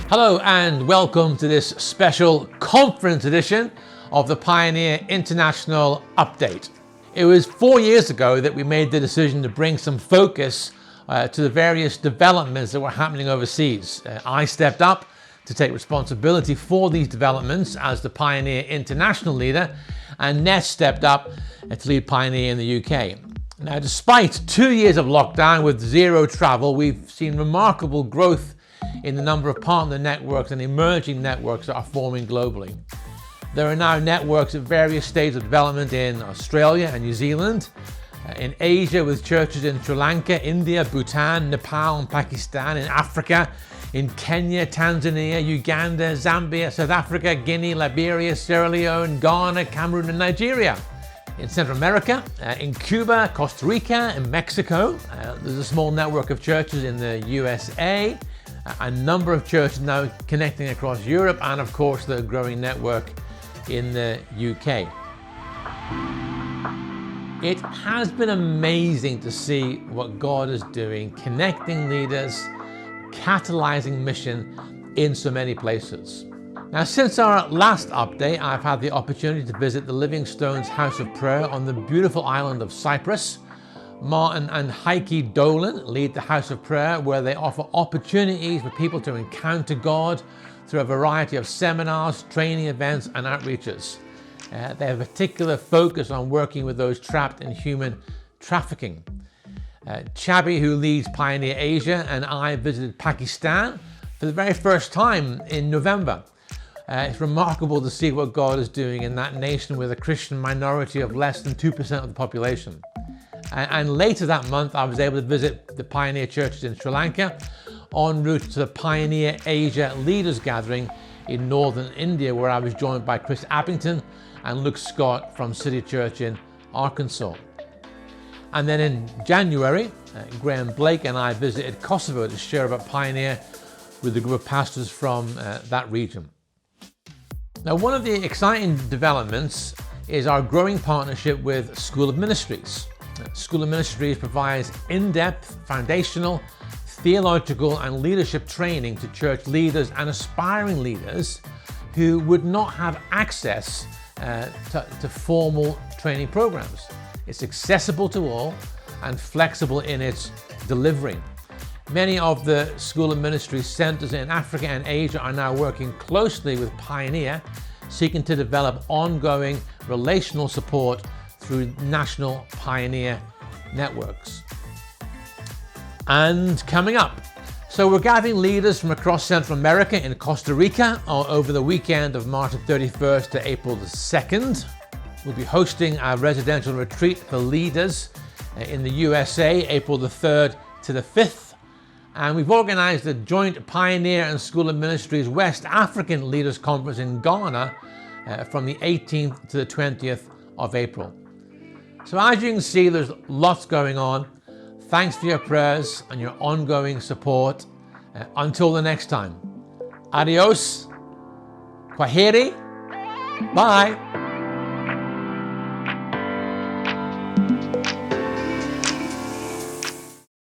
Hello and welcome to this special conference edition of the Pioneer International Update. It was 4 years ago that we made the decision to bring some focus to the various developments that were happening overseas. I stepped up to take responsibility for these developments as the Pioneer International leader, and Ness stepped up to lead Pioneer in the UK. Now, despite 2 years of lockdown with zero travel, we've seen remarkable growth in the number of partner networks and emerging networks that are forming globally. There are now networks at various stages of development in Australia and New Zealand, in Asia with churches in Sri Lanka, India, Bhutan, Nepal and Pakistan, in Africa, in Kenya, Tanzania, Uganda, Zambia, South Africa, Guinea, Liberia, Sierra Leone, Ghana, Cameroon and Nigeria. In Central America, in Cuba, Costa Rica and Mexico. There's a small network of churches in the USA, a number of churches now connecting across Europe, and of course the growing network in the UK. It has been amazing to see what God is doing, connecting leaders, catalyzing mission in so many places. Now, since our last update, I've had the opportunity to visit the Living Stones House of Prayer on the beautiful island of Cyprus. Martin and Heike Dolan lead the House of Prayer, where they offer opportunities for people to encounter God through a variety of seminars, training events and outreaches. They have a particular focus on working with those trapped in human trafficking. Chabi, who leads Pioneer Asia, and I visited Pakistan for the very first time in November. It's remarkable to see what God is doing in that nation with a Christian minority of less than 2% of the population. And later that month, I was able to visit the Pioneer churches in Sri Lanka, en route to the Pioneer Asia Leaders Gathering in northern India, where I was joined by Chris Abington and Luke Scott from City Church in Arkansas. And then in January, Graham Blake and I visited Kosovo to share about Pioneer with a group of pastors from that region. Now, one of the exciting developments is our growing partnership with School of Ministries. School of Ministries provides in-depth, foundational, theological and leadership training to church leaders and aspiring leaders who would not have access to formal training programs. It's accessible to all and flexible in its delivery. Many of the School of Ministries centers in Africa and Asia are now working closely with Pioneer, seeking to develop ongoing relational support through national Pioneer networks. And coming up, so we're gathering leaders from across Central America in Costa Rica over the weekend of March 31st to April 2nd. We'll be hosting a residential retreat for leaders in the USA, April 3rd to the 5th. And we've organized a joint Pioneer and School of Ministries West African Leaders Conference in Ghana from the 18th to the 20th of April. So as you can see, there's lots going on. Thanks for your prayers and your ongoing support. Until the next time, adios, kwaheri, bye.